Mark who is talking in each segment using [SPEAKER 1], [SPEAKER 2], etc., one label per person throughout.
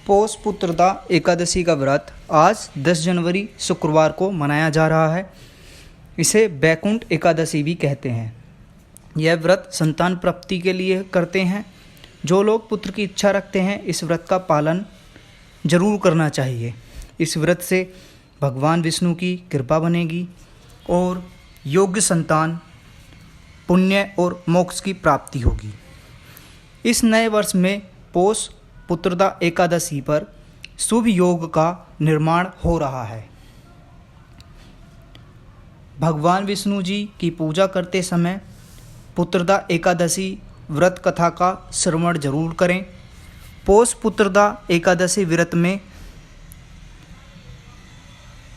[SPEAKER 1] पौष पुत्रदा एकादशी का व्रत आज 10 जनवरी शुक्रवार को मनाया जा रहा है। इसे बैकुंठ एकादशी भी कहते हैं। यह व्रत संतान प्राप्ति के लिए करते हैं। जो लोग पुत्र की इच्छा रखते हैं इस व्रत का पालन जरूर करना चाहिए। इस व्रत से भगवान विष्णु की कृपा बनेगी और योग्य संतान, पुण्य और मोक्ष की प्राप्ति होगी। इस नए वर्ष में पौष पुत्रदा एकादशी पर शुभ योग का निर्माण हो रहा है। भगवान विष्णु जी की पूजा करते समय पुत्रदा एकादशी व्रत कथा का श्रवण जरूर करें। पौष पुत्रदा एकादशी व्रत में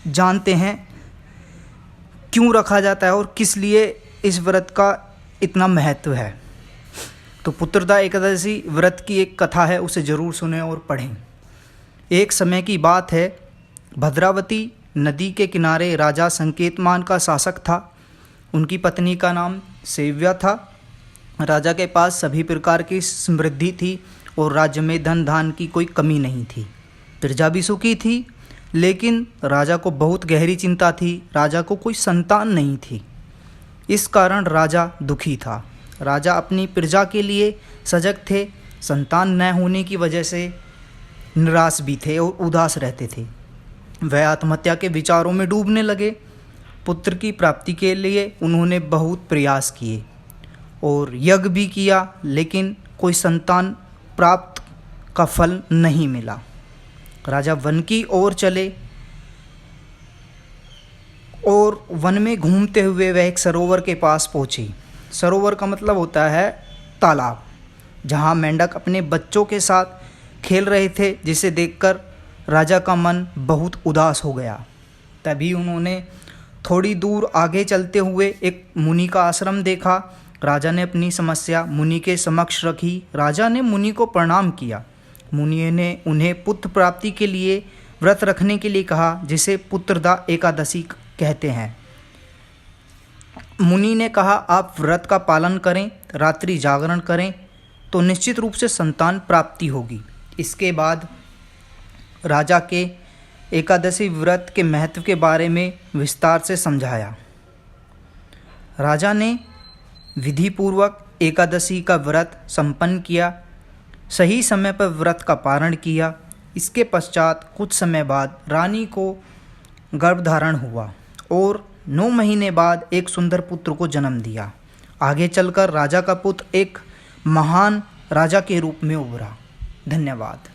[SPEAKER 1] जानते हैं क्यों रखा जाता है और किस लिए इस व्रत का इतना महत्व है। तो पुत्रदा एकादशी व्रत की एक कथा है, उसे ज़रूर सुनें और पढ़ें। एक समय की बात है, भद्रावती नदी के किनारे राजा संकेतमान का शासक था। उनकी पत्नी का नाम सेव्या था। राजा के पास सभी प्रकार की समृद्धि थी और राज्य में धन धान की कोई कमी नहीं थी। प्रजा भी सुखी थी, लेकिन राजा को बहुत गहरी चिंता थी। राजा को कोई संतान नहीं थी। इस कारण राजा दुखी था। राजा अपनी प्रजा के लिए सजग थे। संतान न होने की वजह से निराश भी थे और उदास रहते थे। वह आत्महत्या के विचारों में डूबने लगे। पुत्र की प्राप्ति के लिए उन्होंने बहुत प्रयास किए और यज्ञ भी किया, लेकिन कोई संतान प्राप्त का फल नहीं मिला। राजा वन की ओर चले और वन में घूमते हुए वह एक सरोवर के पास पहुँचे। सरोवर का मतलब होता है तालाब, जहाँ मेंढक अपने बच्चों के साथ खेल रहे थे, जिसे देखकर राजा का मन बहुत उदास हो गया। तभी उन्होंने थोड़ी दूर आगे चलते हुए एक मुनि का आश्रम देखा। राजा ने अपनी समस्या मुनि के समक्ष रखी। राजा ने मुनि को प्रणाम किया। मुनि ने उन्हें पुत्र प्राप्ति के लिए व्रत रखने के लिए कहा, जिसे पुत्रदा एकादशी कहते हैं। मुनि ने कहा, आप व्रत का पालन करें, रात्रि जागरण करें तो निश्चित रूप से संतान प्राप्ति होगी। इसके बाद राजा के एकादशी व्रत के महत्व के बारे में विस्तार से समझाया। राजा ने विधिपूर्वक एकादशी का व्रत संपन्न किया, सही समय पर व्रत का पारण किया। इसके पश्चात कुछ समय बाद रानी को गर्भधारण हुआ और 9 महीने बाद एक सुंदर पुत्र को जन्म दिया। आगे चलकर राजा का पुत्र एक महान राजा के रूप में उभरा। धन्यवाद।